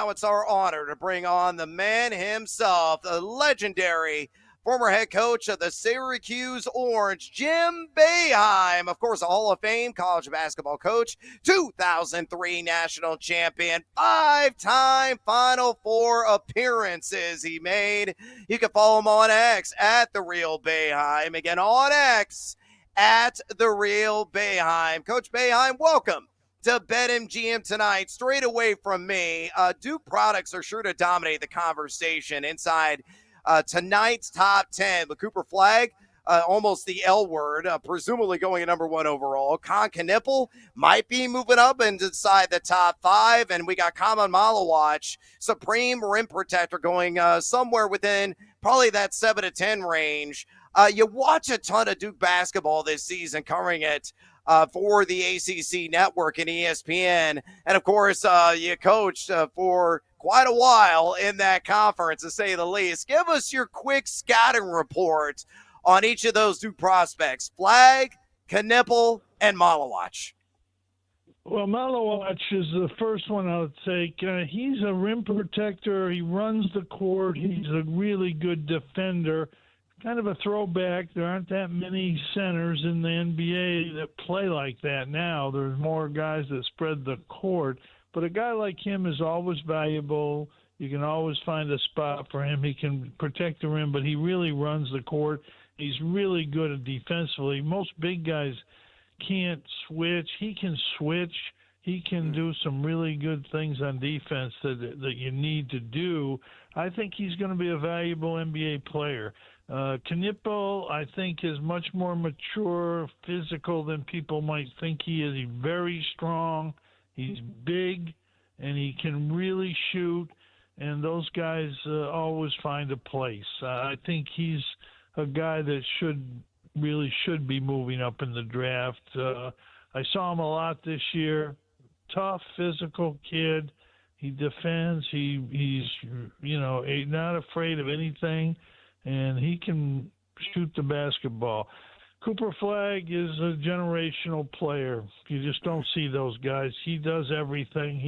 now it's our honor to bring on the man himself, the legendary former head coach of the Syracuse Orange, Jim Boeheim. Of course, a Hall of Fame college basketball coach, 2003 national champion, 5-time Final Four appearances he made. You can follow him on X at The Real Boeheim. Again, on X at The Real Boeheim. Coach Boeheim, welcome to BetMGM tonight. Straight away from me, Duke products are sure to dominate the conversation inside tonight's top 10 with Cooper Flagg, almost the L word, presumably going at number 1 overall. Nipple might be moving up and inside the top 5. And we got Kaman Malawach, Supreme Rim Protector, going somewhere within probably that 7 to 10 range. You watch a ton of Duke basketball this season, covering it for the ACC Network and ESPN. And, of course, you coached for quite a while in that conference, to say the least. Give us your quick scouting report on each of those two prospects, Flagg, Knipple, and Malawach. Well, Malawach is the first one I would take. He's a rim protector. He runs the court. He's a really good defender. Kind of a throwback. There aren't that many centers in the NBA that play like that now. There's more guys that spread the court. But a guy like him is always valuable. You can always find a spot for him. He can protect the rim, but he really runs the court. He's really good at defensively. Most big guys can't switch. He can switch. He can do some really good things on defense that you need to do. I think he's going to be a valuable NBA player. Knipple, I think, is much more mature, physical than people might think he is. He's very strong. He's big, and he can really shoot, and those guys always find a place. I think he's a guy that should be moving up in the draft. I saw him a lot this year. Tough, physical kid. He defends. He's not afraid of anything, and he can shoot the basketball. Cooper Flagg is a generational player. You just don't see those guys. He does everything.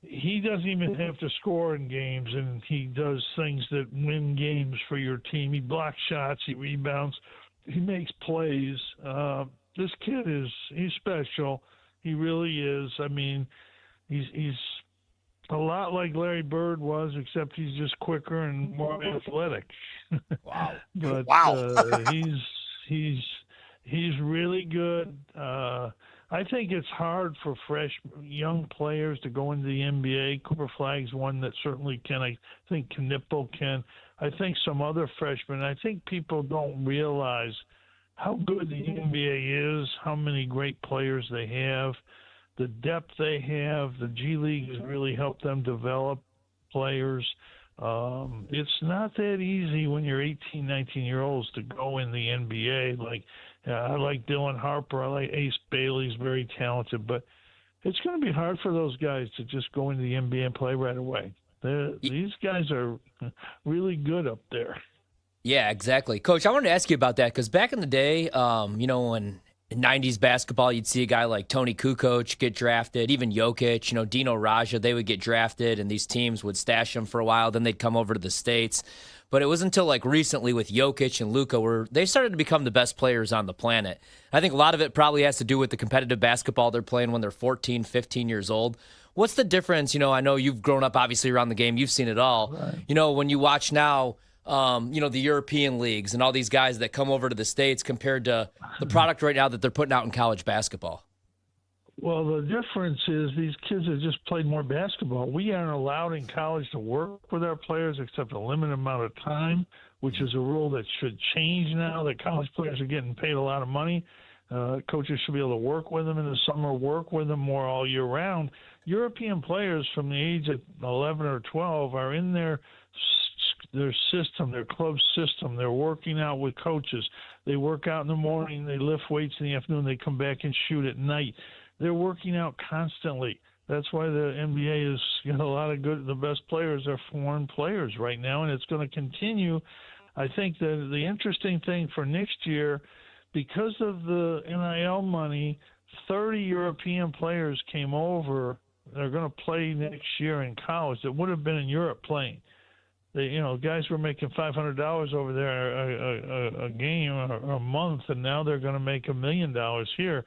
He doesn't even have to score in games, and he does things that win games for your team. He blocks shots. He rebounds. He makes plays. This kid he's special. He really is. I mean, he's a lot like Larry Bird was, except he's just quicker and more athletic. Wow. But wow. He's really good. I think it's hard for young players to go into the NBA. Cooper Flagg's one that certainly can. I think Knipple can. I think some other freshmen. I think people don't realize how good the NBA is, how many great players they have, the depth they have. The G League has really helped them develop players. It's not that easy when you're 18, 19-year-olds to go in the NBA. I like Dylan Harper. I like Ace Bailey. He's very talented. But it's going to be hard for those guys to just go into the NBA and play right away. These guys are really good up there. Yeah, exactly. Coach, I wanted to ask you about that because back in the day, when in 90s basketball, you'd see a guy like Tony Kukoc get drafted, even Jokic, Dino Raja, they would get drafted, and these teams would stash them for a while. Then they'd come over to the States. But it wasn't until recently with Jokic and Luka where they started to become the best players on the planet. I think a lot of it probably has to do with the competitive basketball they're playing when they're 14, 15 years old. What's the difference? I know you've grown up obviously around the game. You've seen it all. Right. When you watch now, the European leagues and all these guys that come over to the States compared to the product right now that they're putting out in college basketball? Well, the difference is these kids have just played more basketball. We aren't allowed in college to work with our players except a limited amount of time, which is a rule that should change now that college players are getting paid a lot of money. Coaches should be able to work with them in the summer, work with them more all year round. European players from the age of 11 or 12 are in their system, their club system. They're working out with coaches. They work out in the morning, they lift weights in the afternoon, they come back and shoot at night. They're working out constantly. That's why the NBA is a lot of the best players are foreign players right now, and it's going to continue. I think that the interesting thing for next year, because of the NIL money, 30 European players came over they're going to play next year in college that would have been in Europe playing. Guys were making $500 over there a game or a month, and now they're going to make $1 million here.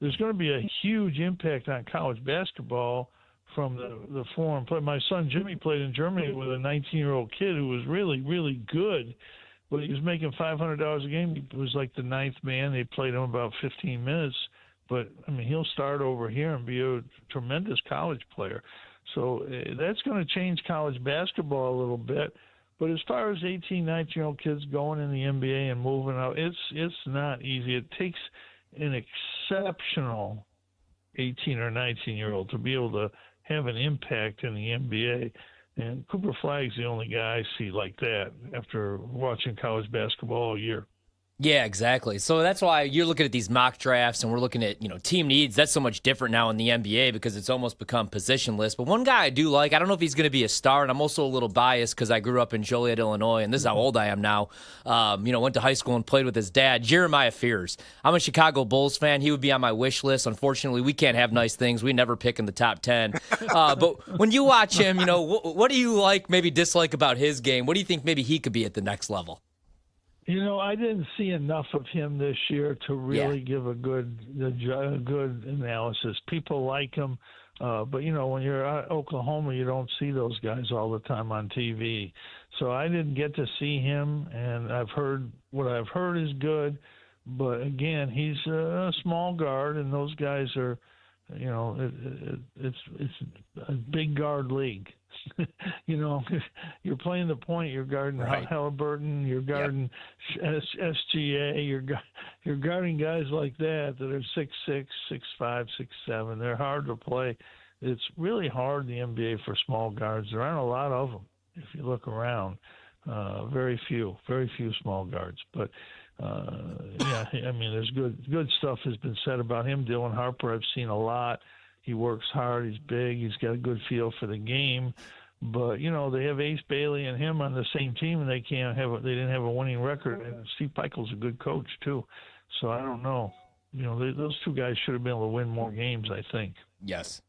There's going to be a huge impact on college basketball from the foreign play. My son Jimmy played in Germany with a 19-year-old kid who was really, really good, but he was making $500 a game. He was like the ninth man. They played him about 15 minutes. But, I mean, he'll start over here and be a tremendous college player. So that's going to change college basketball a little bit. But as far as 18, 19-year-old kids going in the NBA and moving out, it's not easy. It takes an exceptional 18 or 19-year-old to be able to have an impact in the NBA. And Cooper Flagg's the only guy I see like that after watching college basketball all year. Yeah, exactly. So that's why you're looking at these mock drafts and we're looking at, team needs. That's so much different now in the NBA because it's almost become positionless. But one guy I do like, I don't know if he's going to be a star, and I'm also a little biased because I grew up in Joliet, Illinois, and this is how old I am now. Went to high school and played with his dad, Jeremiah Fears. I'm a Chicago Bulls fan. He would be on my wish list. Unfortunately, we can't have nice things. We never pick in the top 10. But when you watch him, what do you like, maybe dislike about his game? What do you think maybe he could be at the next level? I didn't see enough of him this year to really give a good analysis. People like him, but when you're at Oklahoma, you don't see those guys all the time on TV. So I didn't get to see him, and what I've heard is good. But again, he's a small guard, and those guys are, it's a big guard league. You're playing the point. You're guarding Halliburton. You're guarding SGA. You're guarding guys like that are 6'6", 6'5", 6'7". They're hard to play. It's really hard in the NBA for small guards. There aren't a lot of them. If you look around, very few small guards. But there's good stuff has been said about him. Dylan Harper, I've seen a lot. He works hard. He's big. He's got a good feel for the game. But they have Ace Bailey and him on the same team, and they didn't have a winning record. And Steve Pikiell's a good coach too. So I don't know. Those two guys should have been able to win more games, I think. Yes.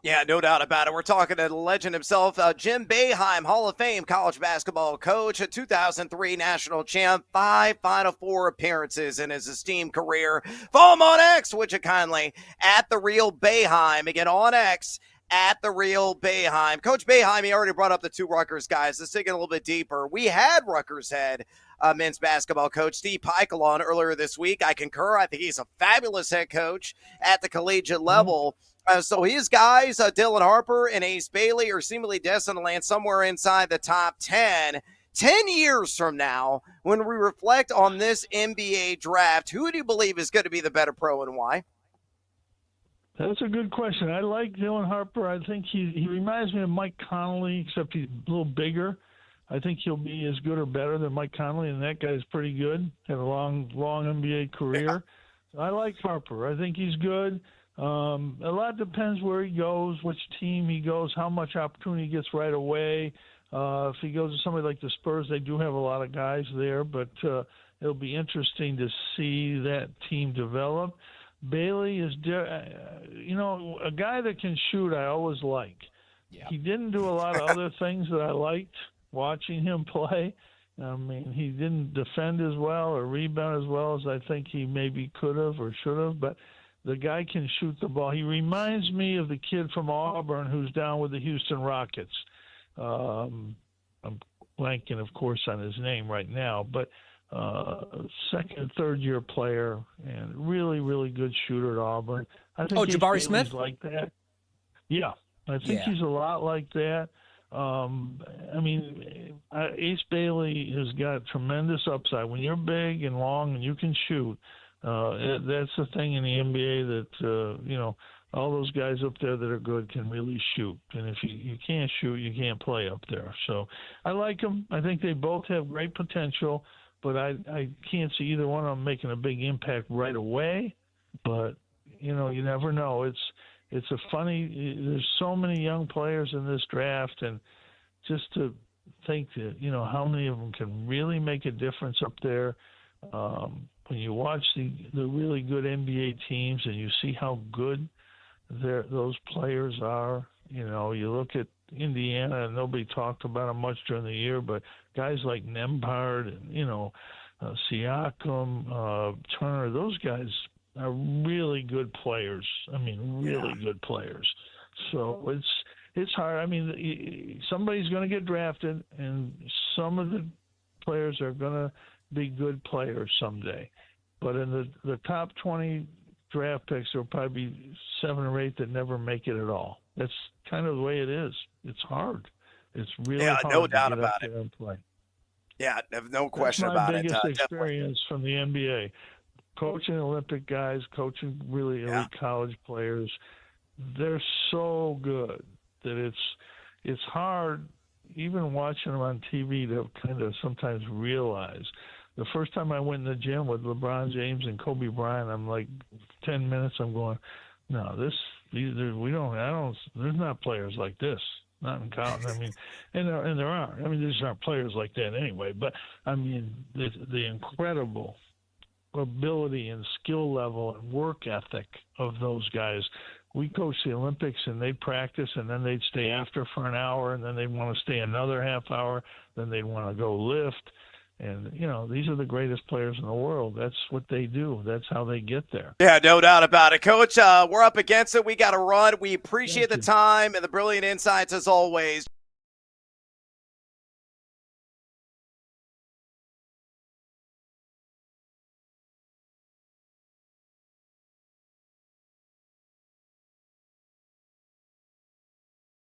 Yeah, no doubt about it. We're talking to the legend himself, Jim Boeheim, Hall of Fame college basketball coach, a 2003 national champ, 5 Final Four appearances in his esteemed career. Follow him on X, would you kindly, at The Real Boeheim. Again, on X, at The Real Boeheim. Coach Boeheim, he already brought up the two Rutgers guys. Let's dig in a little bit deeper. We had Rutgers head men's basketball coach Steve Pikiell on earlier this week. I concur. I think he's a fabulous head coach at the collegiate level. So his guys, Dylan Harper and Ace Bailey, are seemingly destined to land somewhere inside the top 10. 10 years from now, when we reflect on this NBA draft, who do you believe is going to be the better pro and why? That's a good question. I like Dylan Harper. I think he reminds me of Mike Conley, except he's a little bigger. I think he'll be as good or better than Mike Conley, and that guy's pretty good. Had a long NBA career. Yeah. I like Harper. I think he's good. A lot depends where he goes, which team he goes, how much opportunity he gets right away. If he goes to somebody like the Spurs, they do have a lot of guys there, but it'll be interesting to see that team develop. Bailey is, a guy that can shoot I always like. Yeah. He didn't do a lot of other things that I liked watching him play. I mean, he didn't defend as well or rebound as well as I think he maybe could have or should have, but the guy can shoot the ball. He reminds me of the kid from Auburn who's down with the Houston Rockets. I'm blanking, of course, on his name right now, but second and third year player and really, really good shooter at Auburn. I think Jabari Smith? Like that. Yeah, I think he's a lot like that. Ace Bailey has got tremendous upside. When you're big and long and you can shoot, that's the thing in the NBA that, all those guys up there that are good can really shoot. And if you can't shoot, you can't play up there. So I like them. I think they both have great potential, but I can't see either one of them making a big impact right away. But, you never know. It's there's so many young players in this draft, and just to think that, how many of them can really make a difference up there. When you watch the really good NBA teams and you see how good those players are, You know, you look at Indiana, and nobody talked about them much during the year, but guys like Nembhard and, Siakam, Turner, those guys are really good players. I mean, really good players. So it's hard. I mean, somebody's going to get drafted, and some of the players are going to be good players someday. But in the top 20 draft picks, there'll probably be 7 or 8 that never make it at all. That's kind of the way it is. It's hard. It's really hard no to doubt get about up it. there and play. Yeah, no question about it. That's my biggest Definitely. experience from the NBA. Coaching Olympic guys, coaching really elite college players, they're so good that it's hard, even watching them on TV, to kind of sometimes realize. The first time I went in the gym with LeBron James and Kobe Bryant, I'm like 10 minutes. I'm going, no, there's not players like this. Not in college. I mean, and there are. I mean, these aren't players like that anyway. But I mean, the incredible ability and skill level and work ethic of those guys. We coach the Olympics, and they'd practice, and then they'd stay after for an hour, and then they'd want to stay another half hour. Then they'd want to go lift. And, these are the greatest players in the world. That's what they do. That's how they get there. Yeah, no doubt about it. Coach, we're up against it. We got to run. We appreciate the time and the brilliant insights as always.